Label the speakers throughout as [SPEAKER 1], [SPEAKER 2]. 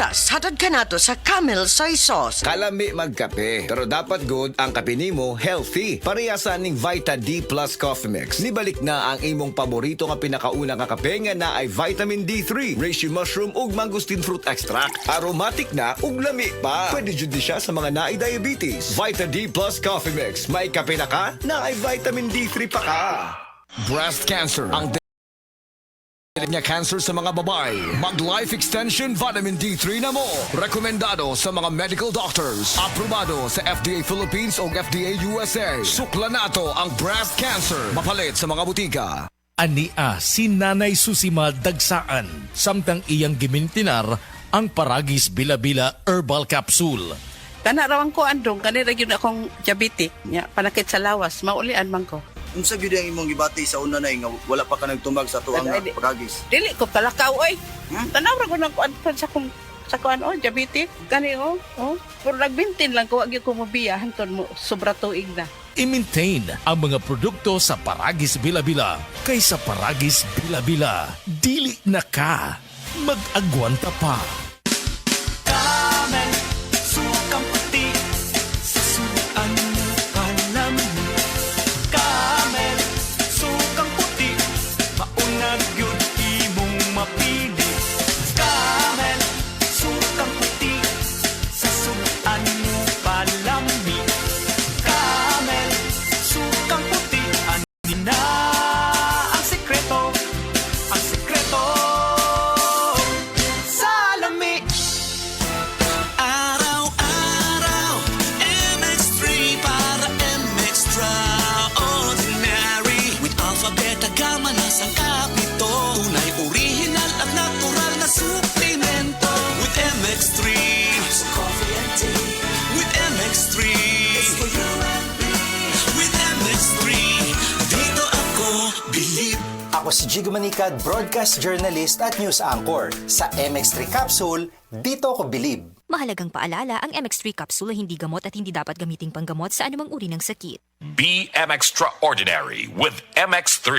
[SPEAKER 1] Plus, hatod ka nato sa Camel Soy Sauce.
[SPEAKER 2] Kalami magkape, pero dapat good ang kape nimo healthy. Parehasa ning Vita D Plus Coffee Mix. Nibalik na ang imong paborito nga pinakauna nga kape nga na ay vitamin D3, reishi mushroom ug mangosteen fruit extract. Aromatic na ug lami pa. Pwede jud di siya sa mga naay diabetes. Vita D Plus Coffee Mix. May kape na ka, na ay vitamin D3 pa ka. Breast cancer. Ang niya cancer sa mga babae. Mag-life extension vitamin D3 na mo. Rekomendado sa mga medical doctors. Aprobado sa FDA Philippines o FDA USA. Sukla nato ang breast cancer. Mapalit sa mga butika.
[SPEAKER 3] Ania si Nanay Susima Dagsaan samtang iyang gimintinar ang Paragis Bila-Bila Herbal Capsule.
[SPEAKER 4] Kanarawan ko andong, kanira yun akong diabetic. Panakit sa lawas, maulian man ko.
[SPEAKER 5] Unsa gyud ang imong gibati sa una na nga wala pa ka nagtumag sa tuang
[SPEAKER 4] Ay,
[SPEAKER 5] Paragis?
[SPEAKER 4] Dili ko kalakaw, oy. Tanawra ko ng kuan sa kuan, diabetic. Kani, Pero nagbintin lang ko, wag ko mabiya, hanton mo, sobra tuig na.
[SPEAKER 3] I-maintain ang mga produkto sa Paragis Bila-Bila kaysa Paragis Bila-Bila. Dili na ka. Mag-agwanta pa.
[SPEAKER 6] Camel, sukang puti, sasuan mo palaman. Camel, sukang puti, maunag yun imong mapili. Camel, sukang puti, sasuan mo palami. Camel, sukang puti, anin na ang sekreto, ang sekreto. Salami. Araw-araw, MX3 para extraordinary. With alpha, beta, gamma na sangkap nito. Tunay, original at natural na suplemento. With MX3, so coffee and tea. With MX3, it's for you and me. With MX3, dito ako believe.
[SPEAKER 7] Ako si Jigo Manicad, broadcast journalist at news anchor. Sa MX3 Capsule, dito ko believe.
[SPEAKER 8] Mahalagang paalala, ang MX3 capsule ay hindi gamot at hindi dapat gamiting panggamot sa anumang uri ng sakit.
[SPEAKER 9] BM Extraordinary with MX3.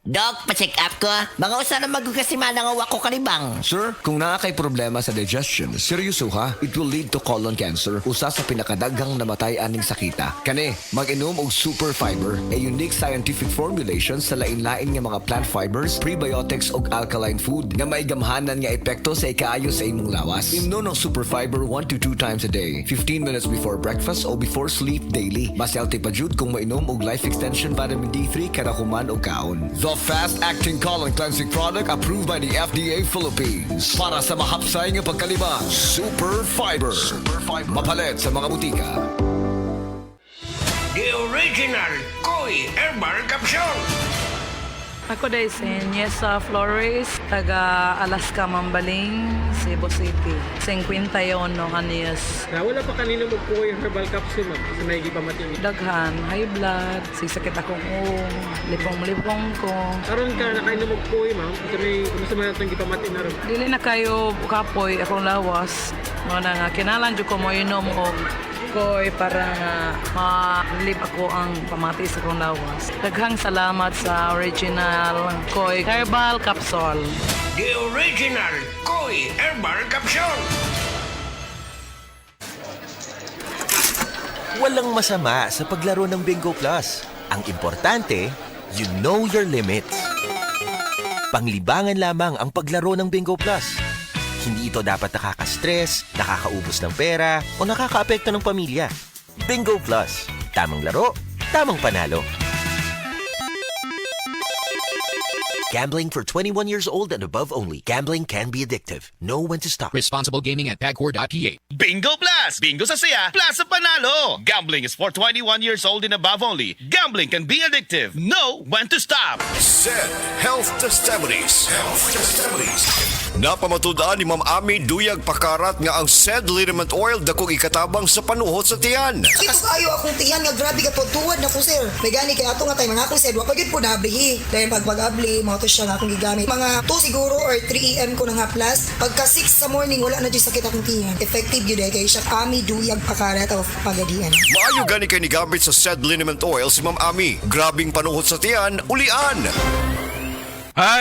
[SPEAKER 10] Dok, pa-check up ko. Mga usa na magkasiman nga wako kanibang.
[SPEAKER 2] Sir, kung nakakay problema sa digestion, seryoso ha, it will lead to colon cancer, usa sa pinakadaghang namatay aning sakita. Kani, mag-inom og super fiber, a unique scientific formulation sa lain-lain nga mga plant fibers, prebiotics ug alkaline food nga may gamhanan nga epekto sa ikaayo sa imong lawas. Imnon ng super fiber 1 to 2 times a day, 15 minutes before breakfast o before sleep daily. Mas healthy pa jud kung mainom og life extension vitamin D3 kada human o kaon. The fast-acting colon cleansing product approved by the FDA Philippines. Para sa mahapsay nga pagkalibang, Super Fiber. Mapalit sa mga butika.
[SPEAKER 9] The original Koi Herbal Capsule.
[SPEAKER 4] Ako dahil si Niesa Flores, taga Alaska, Mambaling, Cebu City. 51 anyos.
[SPEAKER 11] Wala pa kanino magkuha yung herbal capsule, ma'am. Kasi may gipamatindi.
[SPEAKER 4] Daghan, high blood, sisakit akong lipong-lipong ko.
[SPEAKER 11] Karon ka, nakainom magkuha, ma'am. Ito may, kumusta man itong gipamatin na rin.
[SPEAKER 4] Dili na kayo kapoy akong lawas. Mga nga, kinalan dyan ko mo inom o koy para nga ma-relieve ako ang pamati sa akong lawas. Daghang salamat sa original Koi Herbal Capsule.
[SPEAKER 9] The original Koi Herbal Capsule.
[SPEAKER 6] Walang masama sa paglaro ng Bingo Plus. Ang importante, you know your limits. Panglibangan lamang ang paglaro ng Bingo Plus. Hindi ito dapat nakaka-stress, nakakaubos ng pera, o nakakaapekto ng pamilya. Bingo Plus. Tamang laro, tamang panalo. Gambling for 21 years old and above only. Gambling can be addictive. Know when to stop.
[SPEAKER 9] Responsible gaming at pagcore.ph. Bingo Plus! Bingo sa saya, plus sa panalo! Gambling is for 21 years old and above only. Gambling can be addictive. Know when to stop.
[SPEAKER 12] SED Health Testimonies. Napamatudaan ni Ma'am Ami Duyag Pakarat nga ang SED liniment oil dakong ikatabang sa panuhot sa tiyan.
[SPEAKER 13] Ito kayo akong tiyan nga grabe ka tuwad na ko sir. May gani kay ato nga tayo mga akong SED wa pagid po nablihi. Dahil pag-abli mo to siya nga akong gigamit. Mga 2 siguro or 3 AM ko na nga plus. Pagka 6 sa morning wala na dyan sakit akong tiyan. Effective yun kay siya Ami Duyag Pakarat of Pagadian.
[SPEAKER 12] Maayo gani kay ni gamit sa SED liniment oil si Ma'am Ami. Grabing panuhot sa tiyan, ulian.